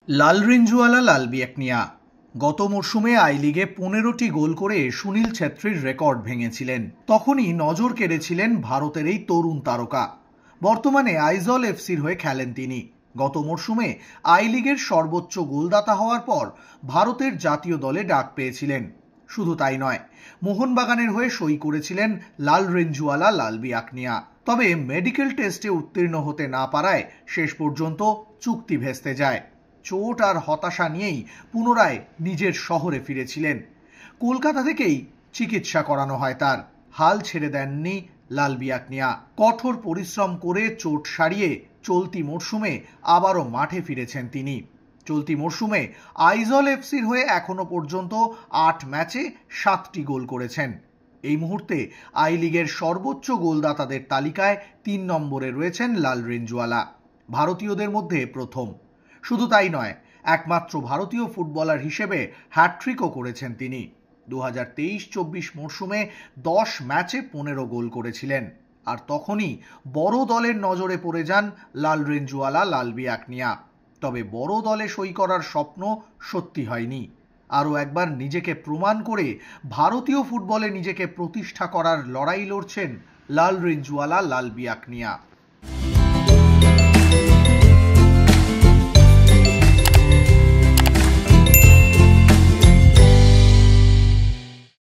লাল রেঞ্জওয়ালা লাল বিয়াকনিয়া গত মরশুমে আই লিগে 15টি গোল করে সুনীল ছেত্রীর রেকর্ড ভেঙেছিলেন। তখনই নজর কেড়েছিলেন ভারতের এই তরুণ তারকা। বর্তমানে আইজল এফসির হয়ে খেলেন তিনি। গত মরশুমে আই লিগের সর্বোচ্চ গোলদাতা হওয়ার পর ভারতের জাতীয় দলে ডাক পেয়েছিলেন। শুধু তাই নয়, মোহনবাগানের হয়ে সই করেছিলেন লাল রেঞ্জওয়ালা লাল বিয়াকনিয়া। তবে মেডিকেল টেস্টে উত্তীর্ণ হতে না পারায় শেষ পর্যন্ত চুক্তি ভেস্তে যায়। চোট আর হতাশা নিয়েই পুনরায় নিজের শহরে ফিরেছিলেন। কলকাতা থেকেই চিকিৎসা করানো হয় তার। হাল ছেড়ে দেননি লাল বিয়াকনিয়া। কঠোর পরিশ্রম করে চোট সারিয়ে চলতি মরশুমে আবারও মাঠে ফিরেছেন তিনি। চলতি মরশুমে আইজল এফসির হয়ে এখনো পর্যন্ত 8 ম্যাচে 7টি গোল করেছেন। এই মুহূর্তে আই লিগের সর্বোচ্চ গোলদাতাদের তালিকায় 3 নম্বরে রয়েছেন লাল রেঞ্জওয়ালা। ভারতীয়দের মধ্যে প্রথম। শুধু তাই নয়, একমাত্র ভারতীয় ফুটবলার হিসেবে হ্যাট্রিকও করেছেন তিনি। 2023-24 মরশুমে 10 ম্যাচে 15 গোল করেছিলেন। আর তখনই বড় দলের নজরে পড়ে যান লাল রেঞ্জওয়ালা লাল বিয়াকনিয়া। তবে বড় দলে সই করার স্বপ্ন সত্যি হয়নি। আরও একবার নিজেকে প্রমাণ করে ভারতীয় ফুটবলে নিজেকে প্রতিষ্ঠা করার লড়াই লড়ছেন লাল রেঞ্জওয়ালা লাল বিয়াকনিয়া।